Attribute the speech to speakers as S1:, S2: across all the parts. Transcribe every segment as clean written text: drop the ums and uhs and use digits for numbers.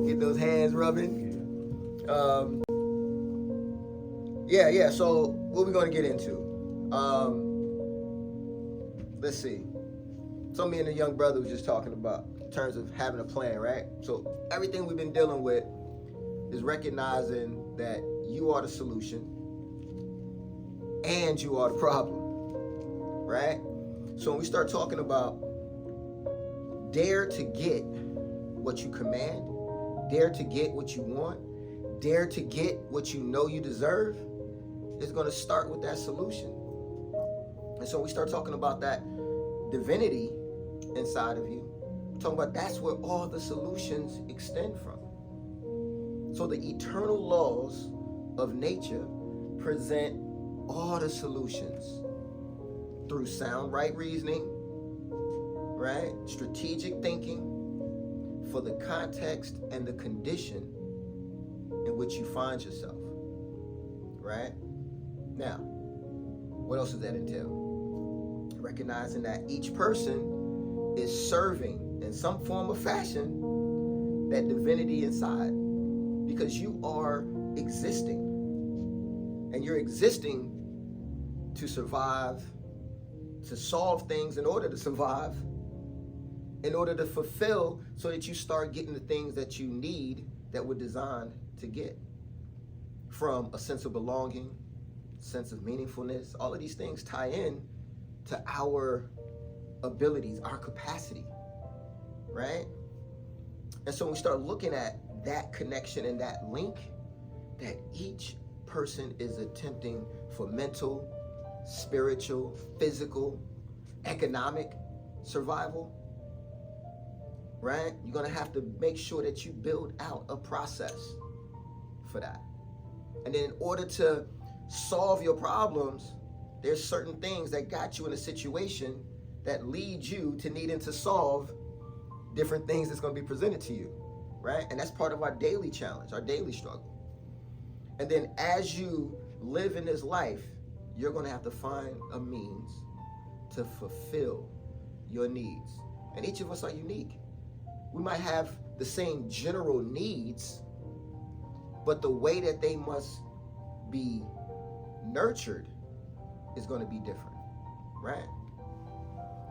S1: Get those hands rubbing. Yeah. So what we're gonna get into? Let's see. So me and the young brother was just talking about in terms of having a plan, right? So everything we've been dealing with is recognizing that you are the solution and you are the problem, right? So when we start talking about dare to get what you command, dare to get what you want, dare to get what you know you deserve, it's going to start with that solution. And so we start talking about that divinity inside of you. We're talking about that's where all the solutions extend from. So the eternal laws of nature present all the solutions through sound right reasoning, right? Strategic thinking for the context and the condition in which you find yourself, right? Now, what else does that entail? Recognizing that each person is serving in some form or fashion that divinity inside, because you are existing, and you're existing to survive, to solve things in order to survive, in order to fulfill, so that you start getting the things that you need that were designed to get, from a sense of belonging, sense of meaningfulness. All of these things tie in to our abilities, our capacity, right? And so when we start looking at that connection and that link, that each person is attempting for mental, spiritual, physical, economic survival, right? You're going to have to make sure that you build out a process for that. And then in order to solve your problems, there's certain things that got you in a situation that lead you to needing to solve different things that's going to be presented to you, right? And that's part of our daily challenge, our daily struggle. And then as you live in this life, you're going to have to find a means to fulfill your needs. And each of us are unique. We might have the same general needs, but the way that they must be nurtured is going to be different, right?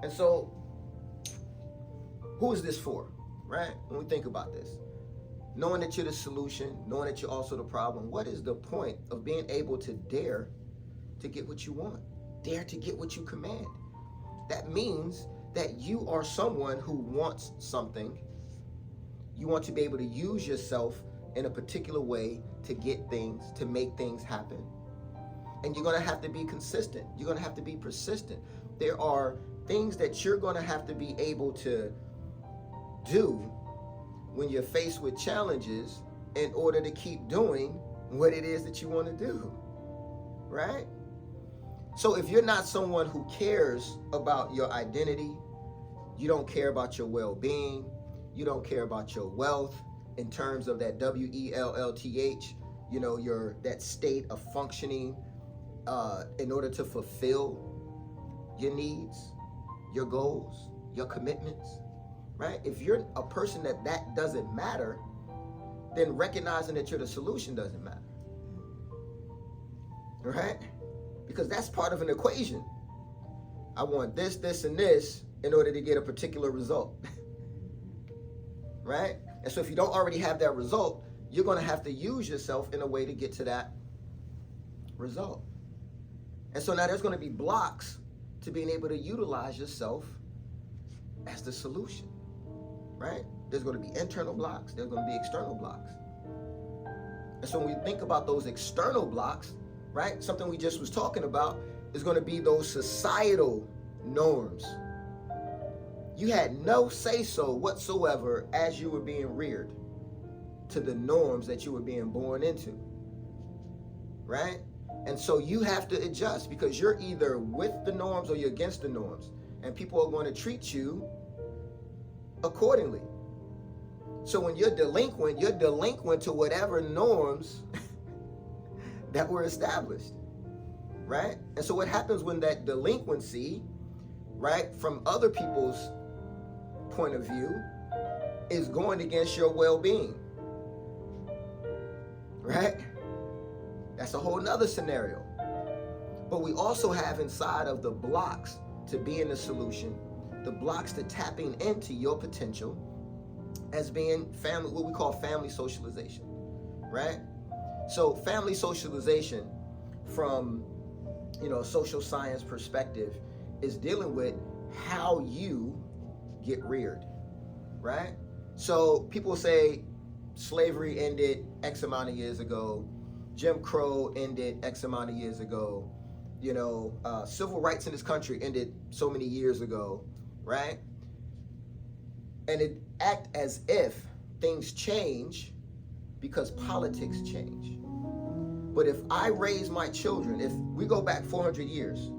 S1: And so, who is this for, right? When we think about this, knowing that you're the solution, knowing that you're also the problem, what is the point of being able to dare to get what you want? Dare to get what you command. That means that you are someone who wants something. You want to be able to use yourself in a particular way to get things, to make things happen. And you're going to have to be consistent. You're going to have to be persistent. There are things that you're going to have to be able to do when you're faced with challenges in order to keep doing what it is that you want to do, right? So if you're not someone who cares about your identity, you don't care about your well-being, you don't care about your wealth in terms of that wealth, you know, that state of functioning in order to fulfill your needs, your goals, your commitments, right? If you're a person that doesn't matter, then recognizing that you're the solution doesn't matter, right? Because that's part of an equation. I want this, this, and this in order to get a particular result, right? And so if you don't already have that result, you're going to have to use yourself in a way to get to that result. And so now there's going to be blocks to being able to utilize yourself as the solution, right? There's going to be internal blocks. There's going to be external blocks. And so when we think about those external blocks, right, something we just was talking about is going to be those societal norms. You had no say-so whatsoever as you were being reared to the norms that you were being born into, right? And so you have to adjust because you're either with the norms or you're against the norms. And people are going to treat you accordingly. So when you're delinquent to whatever norms that were established, right? And so what happens when that delinquency, right, from other people's point of view, is going against your well-being, right? That's a whole nother scenario. But we also have inside of the blocks to be in the solution, the blocks to tapping into your potential as being family, what we call family socialization, right? So family socialization from, a social science perspective is dealing with how you get reared, right? So people say slavery ended X amount of years ago, Jim Crow ended X amount of years ago, civil rights in this country ended so many years ago, right? And it act as if things change because politics change. But if I raise my children, if we go back 400 years,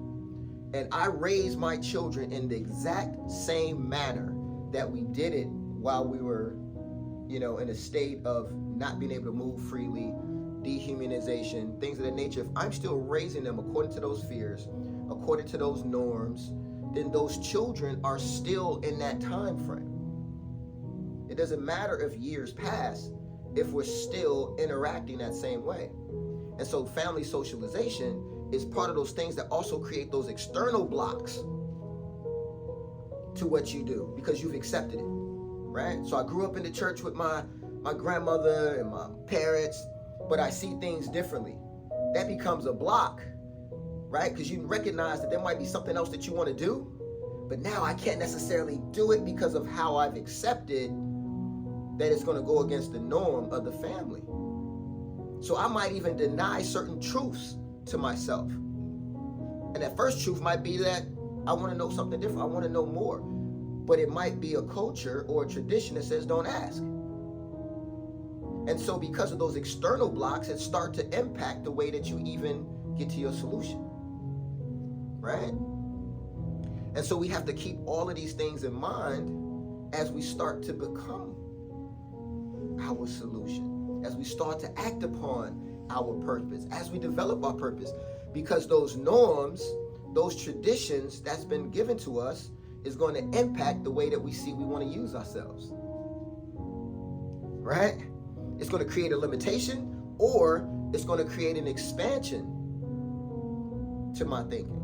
S1: and I raise my children in the exact same manner that we did it while we were, in a state of not being able to move freely, dehumanization, things of that nature, if I'm still raising them according to those fears, according to those norms, then those children are still in that time frame. It doesn't matter if years pass if we're still interacting that same way. And so family socialization is part of those things that also create those external blocks to what you do because you've accepted it, right? So I grew up in the church with my grandmother and my parents, but I see things differently. That becomes a block, right? Because you recognize that there might be something else that you want to do, but now I can't necessarily do it because of how I've accepted that it's going to go against the norm of the family. So I might even deny certain truths to myself. And that first truth might be that I want to know something different. I want to know more. But it might be a culture or a tradition that says don't ask. And so because of those external blocks, it starts to impact the way that you even get to your solution, right? And so we have to keep all of these things in mind as we start to become our solution, as we start to act upon our purpose, as we develop our purpose, because those norms, those traditions that's been given to us is going to impact the way that we see we want to use ourselves, right? It's going to create a limitation or it's going to create an expansion to my thinking.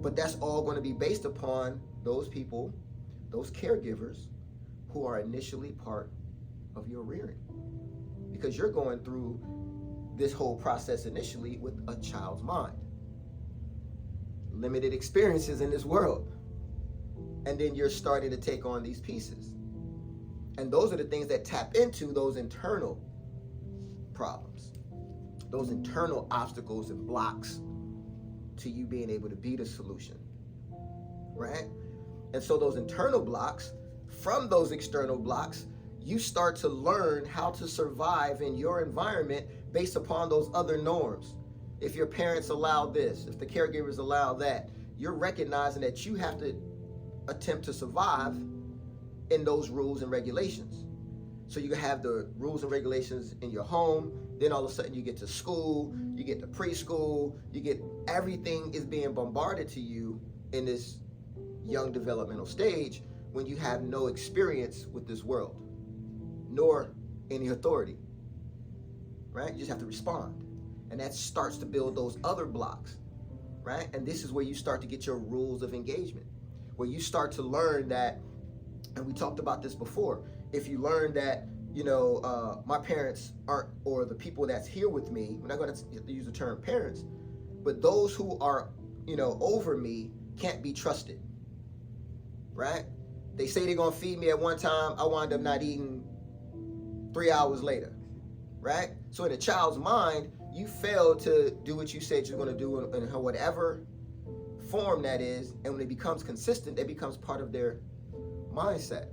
S1: But that's all going to be based upon those people, those caregivers who are initially part of your rearing. Because you're going through this whole process initially with a child's mind. Limited experiences in this world. And then you're starting to take on these pieces. And those are the things that tap into those internal problems, those internal obstacles and blocks to you being able to be the solution, right? And so those internal blocks, from those external blocks, you start to learn how to survive in your environment based upon those other norms. If your parents allow this, if the caregivers allow that, you're recognizing that you have to attempt to survive in those rules and regulations. So you have the rules and regulations in your home, then all of a sudden you get to school, you get to preschool, everything is being bombarded to you in this young developmental stage when you have no experience with this world, nor any authority, right? You just have to respond. And that starts to build those other blocks, right? And this is where you start to get your rules of engagement, where you start to learn that, and we talked about this before, if you learn that, my parents aren't, or the people that's here with me, we're not going to use the term parents, but those who are, over me can't be trusted, right? They say they're going to feed me at one time, I wind up not eating 3 hours later, right? So in a child's mind, you fail to do what you said you're going to do in whatever form that is, and when it becomes consistent, it becomes part of their mindset,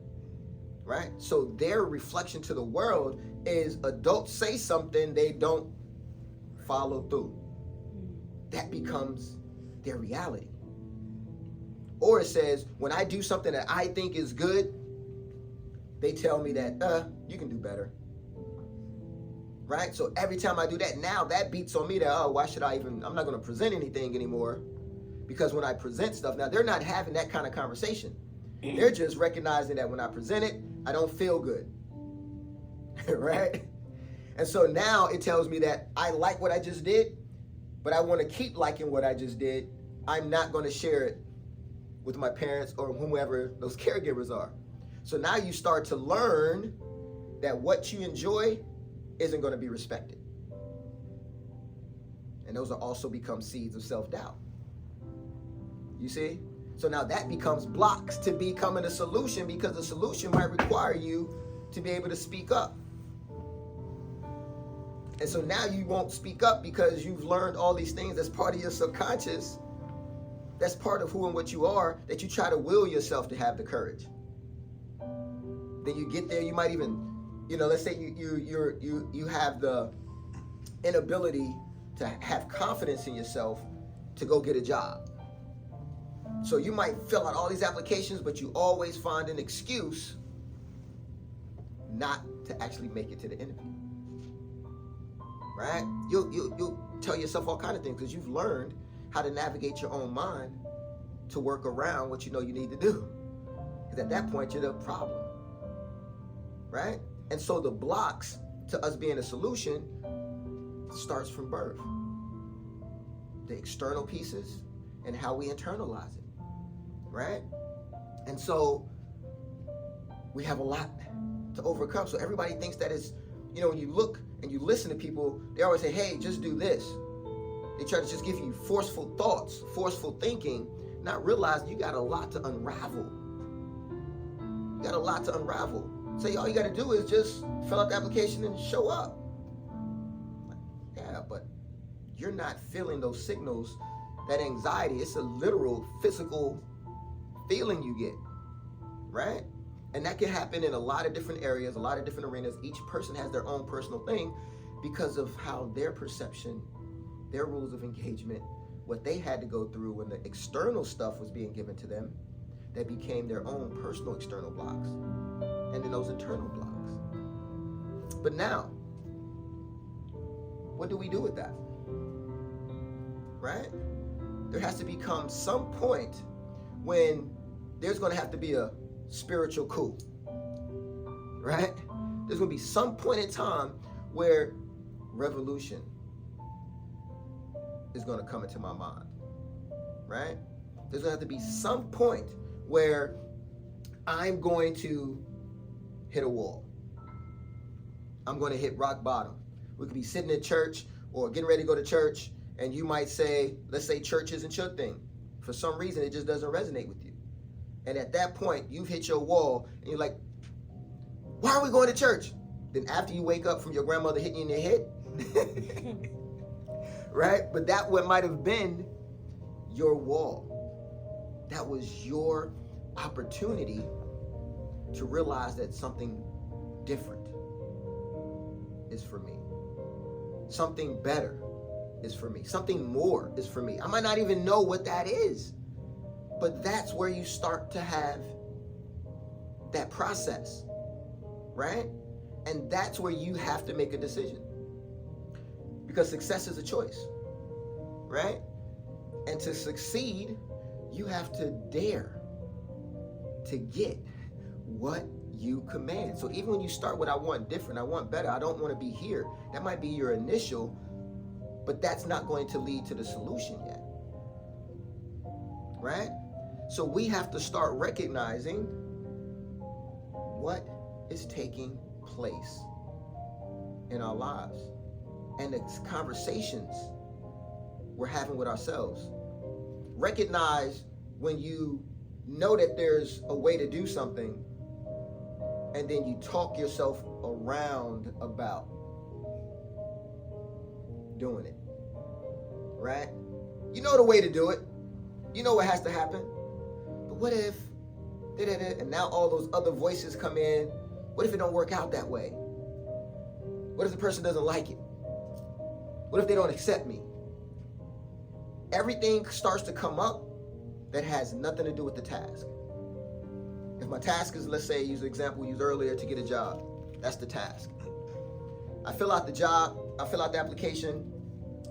S1: right? So their reflection to the world is adults say something, they don't follow through. That becomes their reality. Or it says, when I do something that I think is good, they tell me that, you can do better. Right? So every time I do that, now that beats on me that, why should I'm not going to present anything anymore. Because when I present stuff, now they're not having that kind of conversation. They're just recognizing that when I present it, I don't feel good. Right? And so now it tells me that I like what I just did, but I want to keep liking what I just did. I'm not going to share it with my parents or whomever those caregivers are. So now you start to learn that what you enjoy isn't going to be respected. And those will also become seeds of self-doubt. You see? So now that becomes blocks to becoming a solution, because the solution might require you to be able to speak up. And so now you won't speak up because you've learned all these things that's part of your subconscious, that's part of who and what you are, that you try to will yourself to have the courage. Then you get there, you might even, let's say you have the inability to have confidence in yourself to go get a job. So you might fill out all these applications, but you always find an excuse not to actually make it to the interview. Right? You'll tell yourself all kinds of things because you've learned how to navigate your own mind to work around what you know you need to do. Because at that point, you're the problem. Right? And so the blocks to us being a solution starts from birth. The external pieces and how we internalize it. Right? And so we have a lot to overcome. So everybody thinks that it's, when you look and you listen to people, they always say, hey, just do this. They try to just give you forceful thoughts, forceful thinking, not realizing you got a lot to unravel. You got a lot to unravel. So all you got to do is just fill out the application and show up. Yeah, but you're not feeling those signals, that anxiety. It's a literal physical feeling you get, right? And that can happen in a lot of different areas, a lot of different arenas. Each person has their own personal thing because of how their perception, their rules of engagement, what they had to go through when the external stuff was being given to them, that became their own personal external blocks, and then those internal blocks. But now, what do we do with that? Right? There has to become some point when there's going to have to be a spiritual coup, right? There's going to be some point in time where revolution is going to come into my mind, right? There's going to have to be some point where I'm going to hit a wall. I'm going to hit rock bottom. We could be sitting in church or getting ready to go to church, and you might say, let's say church isn't your thing. For some reason, it just doesn't resonate with you. And at that point, you've hit your wall, and you're like, why are we going to church? Then after you wake up from your grandmother hitting you in the head, right? But that what might have been your wall. That was your opportunity to realize that something different is for me. Something better is for me. Something more is for me. I might not even know what that is. But that's where you start to have that process, right? And that's where you have to make a decision. Because success is a choice, right? And to succeed, you have to dare to get what you command. So even when you start with, I want different, I want better, I don't want to be here, that might be your initial, but that's not going to lead to the solution yet, right? So we have to start recognizing what is taking place in our lives and the conversations we're having with ourselves. Recognize when you know that there's a way to do something and then you talk yourself around about doing it, right? You know the way to do it. You know what has to happen. But what if, and now all those other voices come in. What if it don't work out that way? What if the person doesn't like it? What if they don't accept me? Everything starts to come up that has nothing to do with the task. If my task is, let's say, use the example we used earlier, to get a job, that's the task. I fill out the job, I fill out the application,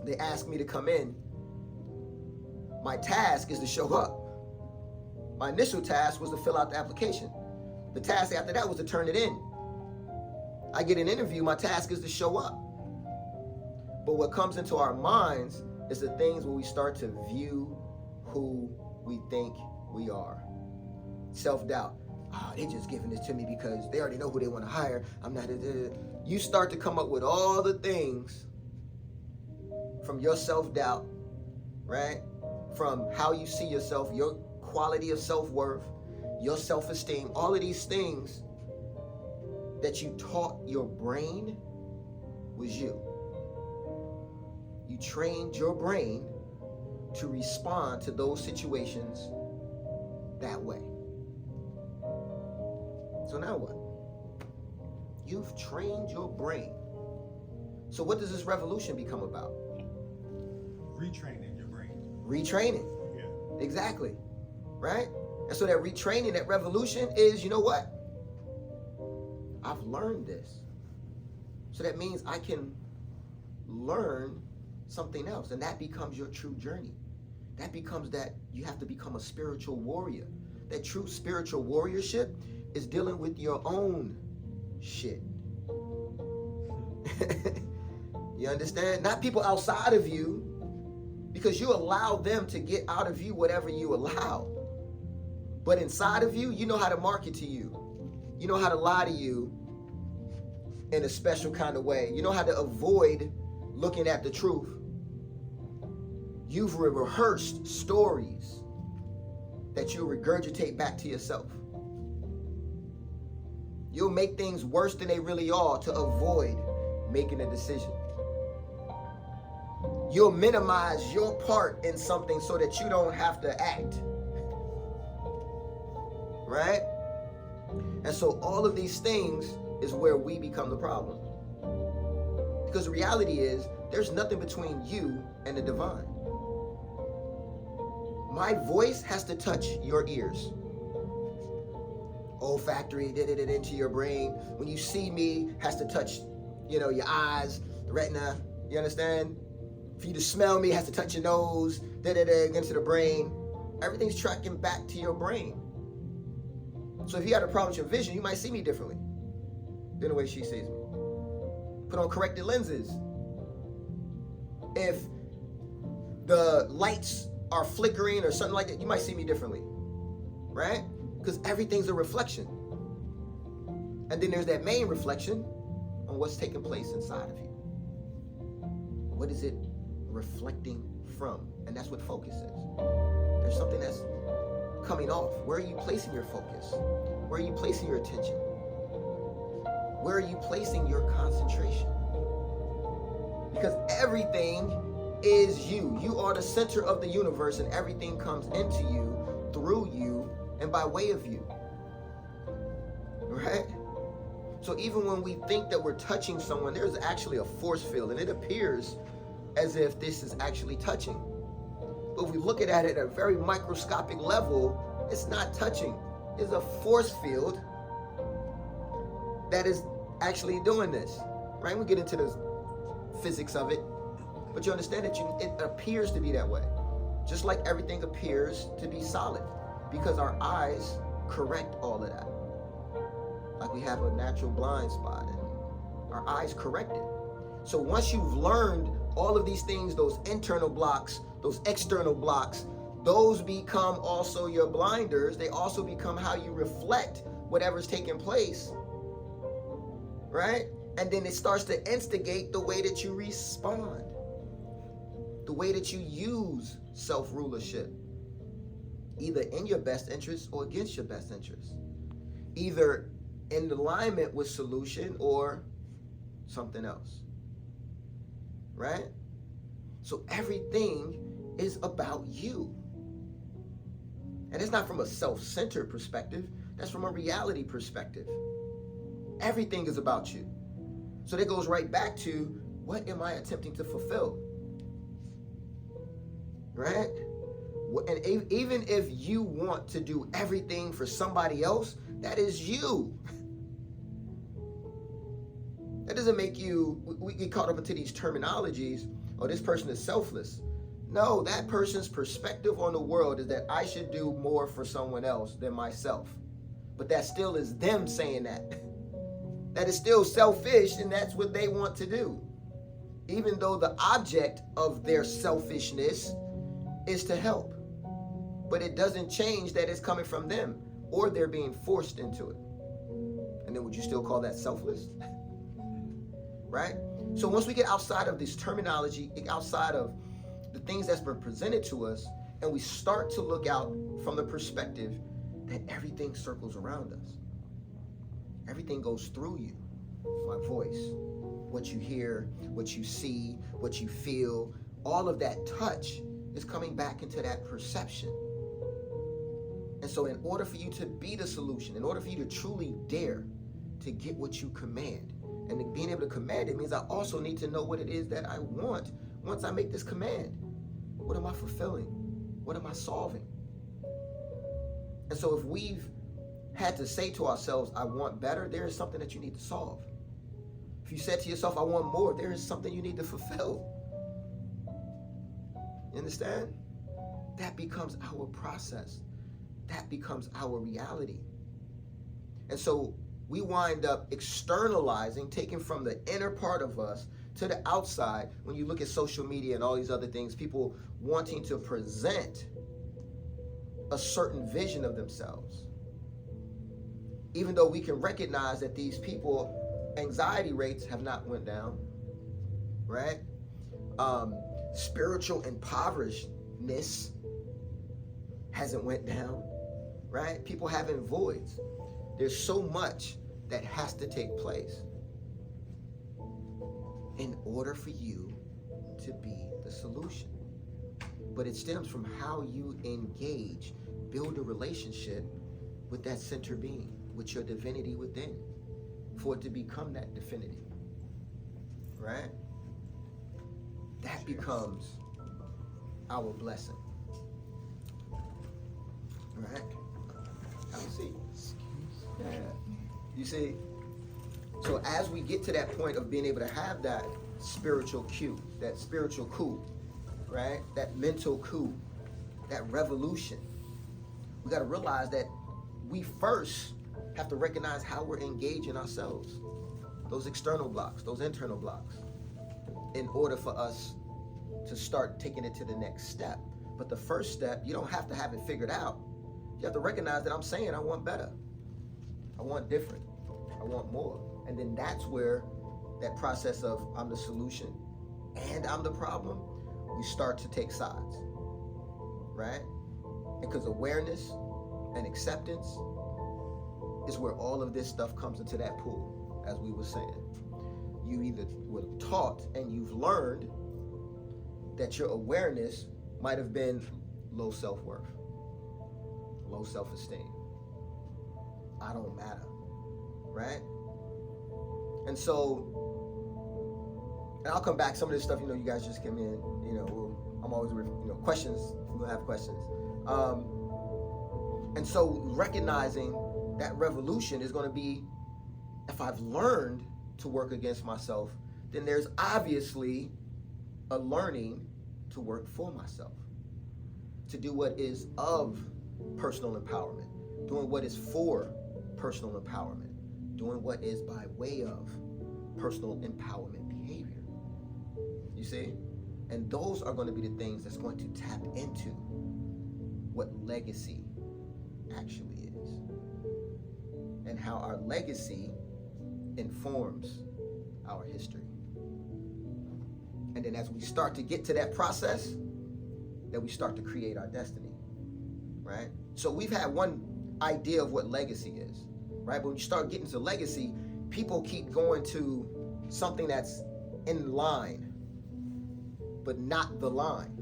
S1: they ask me to come in. My task is to show up. My initial task was to fill out the application. The task after that was to turn it in. I get an interview, my task is to show up. But what comes into our minds is the things where we start to view who we think we are. Self-doubt. Oh, they're just giving this to me because they already know who they want to hire. I'm not. You start to come up with all the things from your self-doubt, right? From how you see yourself, your quality of self-worth, your self-esteem, all of these things that you taught your brain was you. You trained your brain to respond to those situations that way. So now what? You've trained your brain. So what does this revolution become about?
S2: Retraining your brain.
S1: Retraining.
S2: Yeah.
S1: Exactly. Right? And so that retraining, that revolution is, you know what? I've learned this. So that means I can learn something else. And that becomes your true journey. That becomes that you have to become a spiritual warrior. That true spiritual warriorship is dealing with your own shit. You understand? Not people outside of you, because you allow them to get out of you whatever you allow. But inside of you, you know how to market to you. You know how to lie to you in a special kind of way. You know how to avoid looking at the truth. You've rehearsed stories that you regurgitate back to yourself. You'll make things worse than they really are to avoid making a decision. You'll minimize your part in something so that you don't have to act. Right? And so all of these things is where we become the problem. Because the reality is, there's nothing between you and the divine. My voice has to touch your ears. Olfactory, into your brain. When you see me, has to touch, your eyes, the retina. You understand? For you to smell me, has to touch your nose, into the brain. Everything's tracking back to your brain. So if you had a problem with your vision, you might see me differently than the way she sees me. Put on corrected lenses. If the lights are flickering or something like that, you might see me differently, right? Because everything's a reflection. And then there's that main reflection on what's taking place inside of you. What is it reflecting from? And that's what focus is. There's something that's coming off. Where are you placing your focus? Where are you placing your attention? Where are you placing your concentration? Because everything is you. You are the center of the universe, and everything comes into you, through you, and by way of you. Right? So even when we think that we're touching someone, there's actually a force field, and it appears as if this is actually touching. But if we look at it at a very microscopic level, it's not touching. It's a force field that is actually doing this. Right? We get into the physics of it. But you understand that it appears to be that way. Just like everything appears to be solid. Because our eyes correct all of that. Like we have a natural blind spot and our eyes correct it. So once you've learned all of these things, those internal blocks, those external blocks, those become also your blinders. They also become how you reflect whatever's taking place. Right? And then it starts to instigate the way that you respond. The way that you use self-rulership. Either in your best interest or against your best interest. Either in alignment with solution or something else. Right? So everything is about you. And it's not from a self-centered perspective. That's from a reality perspective. Everything is about you. So that goes right back to, what am I attempting to fulfill? Right? And even if you want to do everything for somebody else, that is you. That doesn't make you, we get caught up into these terminologies, oh, this person is selfless. No, that person's perspective on the world is that I should do more for someone else than myself. But that still is them saying that. That is still selfish, and that's what they want to do. Even though the object of their selfishness is to help. But it doesn't change that it's coming from them or they're being forced into it. And then would you still call that selfless? Right? So once we get outside of this terminology, outside of the things that's been presented to us, and we start to look out from the perspective that everything circles around us. Everything goes through you. My voice, what you hear, what you see, what you feel, all of that touch is coming back into that perception. And so in order for you to be the solution, in order for you to truly dare to get what you command, and being able to command it means I also need to know what it is that I want once I make this command. What am I fulfilling? What am I solving? And so if we've had to say to ourselves, I want better, there is something that you need to solve. If you said to yourself, I want more, there is something you need to fulfill. You understand? That becomes our process. That becomes our reality. And so we wind up externalizing, taking from the inner part of us to the outside. When you look at social media and all these other things, people wanting to present a certain vision of themselves. Even though we can recognize that these people, anxiety rates have not went down, right? Spiritual impoverishedness hasn't went down, right? People having voids. There's so much that has to take place in order for you to be the solution. But it stems from how you engage, build a relationship with that center being, with your divinity within, for it to become that divinity, right? That becomes our blessing, right? Have a seat. Yeah. You see, so as we get to that point of being able to have that spiritual cue, that spiritual coup, right? That mental coup, that revolution, we got to realize that we first have to recognize how we're engaging ourselves, those external blocks, those internal blocks, in order for us to start taking it to the next step. But the first step, you don't have to have it figured out. You have to recognize that I'm saying I want better. I want different. I want more. And then that's where that process of I'm the solution and I'm the problem, we start to take sides, right? Because awareness and acceptance is where all of this stuff comes into that pool, as we were saying. You either were taught and you've learned that your awareness might have been low self-worth, low self-esteem. I don't matter, right? And so, and I'll come back, some of this stuff, you guys just came in, I'm always, questions, we're gonna have questions. And so recognizing that revolution is gonna be, if I've learned to work against myself, then there's obviously a learning to work for myself, to do what is of personal empowerment, doing what is for personal empowerment, doing what is by way of personal empowerment behavior. You see? And those are going to be the things that's going to tap into what legacy actually is, and how our legacy informs our history. And then as we start to get to that process, then we start to create our destiny, right? So we've had one idea of what legacy is, right? But when you start getting to legacy, people keep going to something that's in line, but not the line.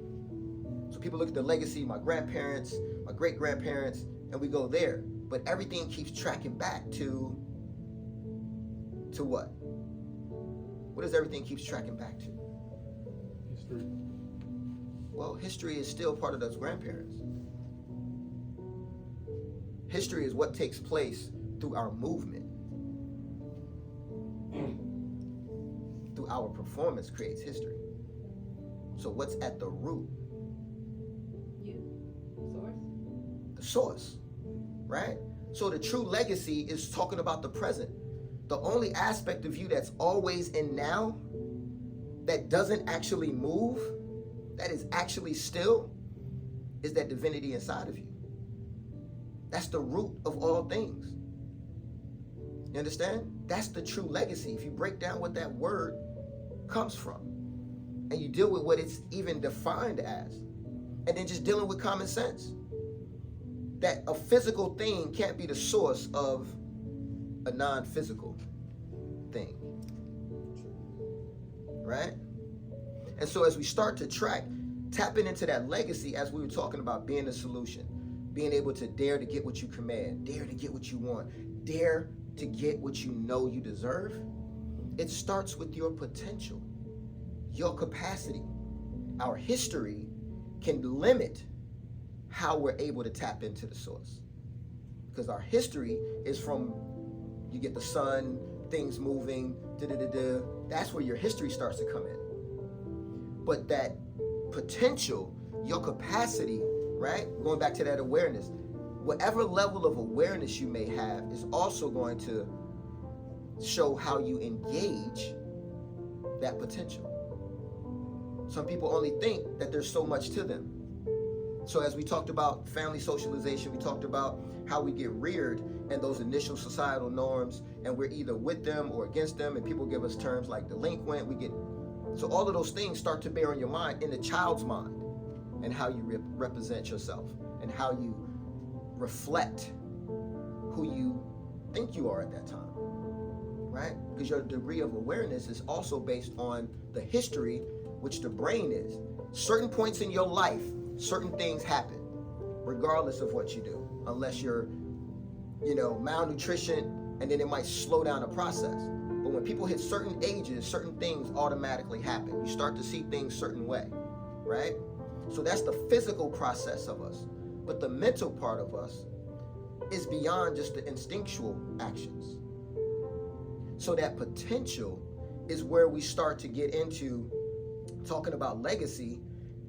S1: So people look at the legacy, my grandparents, my great-grandparents, and we go there. But everything keeps tracking back to what? What does everything keeps tracking back to?
S2: History.
S1: Well, history is still part of those grandparents. History is what takes place through our movement. Through our performance creates history. So what's at the root The source, right? So the true legacy is talking about the present. The only aspect of you that's always in now, that doesn't actually move, that is actually still, is that divinity inside of you. That's the root of all things. You understand? That's the true legacy. If you break down what that word comes from, and you deal with what it's even defined as, and then just dealing with common sense, that a physical thing can't be the source of a non-physical thing, right? And so as we start to tapping into that legacy, as we were talking about being a solution, being able to dare to get what you command, dare to get what you want, dare to get what you know you deserve, it starts with your potential, your capacity. Our history can limit how we're able to tap into the source, because our history is from, you get the sun, things moving, that's where your history starts to come in. But that potential, your capacity, right? Going back to that awareness, whatever level of awareness you may have is also going to show how you engage that potential. Some people only think that there's so much to them. So as we talked about family socialization, we talked about how we get reared and those initial societal norms, and we're either with them or against them, and people give us terms like delinquent. So all of those things start to bear on your mind, in the child's mind, and how you represent yourself and how you reflect who you think you are at that time, right? Because your degree of awareness is also based on the history, which the brain is. Certain points in your life, certain things happen, regardless of what you do, unless you're, malnutrition, and then it might slow down the process. But when people hit certain ages, certain things automatically happen. You start to see things certain way, right? So that's the physical process of us. But the mental part of us is beyond just the instinctual actions. So that potential is where we start to get into talking about legacy.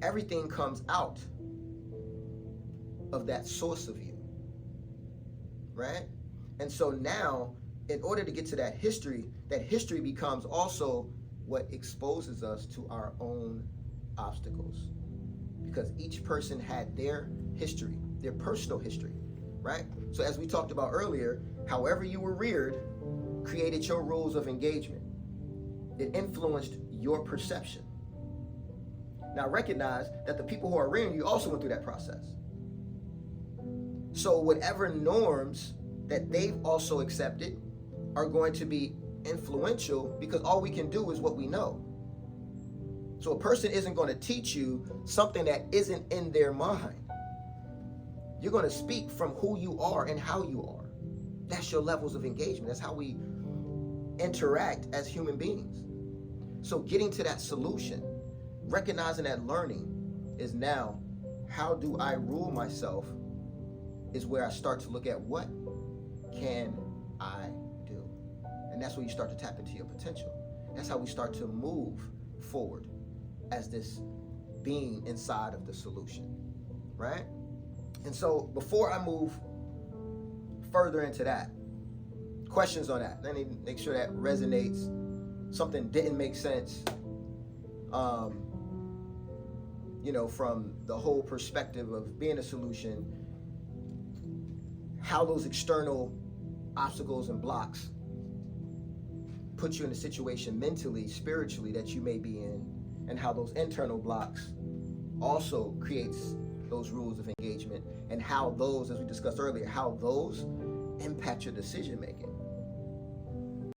S1: Everything comes out of that source of you, right? And so now, in order to get to that history becomes also what exposes us to our own obstacles. Because each person had their history, their personal history, right? So as we talked about earlier, however you were reared created your rules of engagement. It influenced your perception. Now recognize that the people who are rearing you also went through that process. So whatever norms that they've also accepted are going to be influential, because all we can do is what we know. So a person isn't going to teach you something that isn't in their mind. You're going to speak from who you are and how you are. That's your levels of engagement. That's how we interact as human beings. So getting to that solution, recognizing that learning is now, how do I rule myself, is where I start to look at what can I do. And that's where you start to tap into your potential. That's how we start to move forward as this being inside of the solution, right? And so before I move further into that, questions on that. Let me make sure that resonates. Something didn't make sense, from the whole perspective of being a solution, how those external obstacles and blocks put you in a situation mentally, spiritually, that you may be in, and how those internal blocks also creates those rules of engagement, and how those, as we discussed earlier, how those impact your decision making.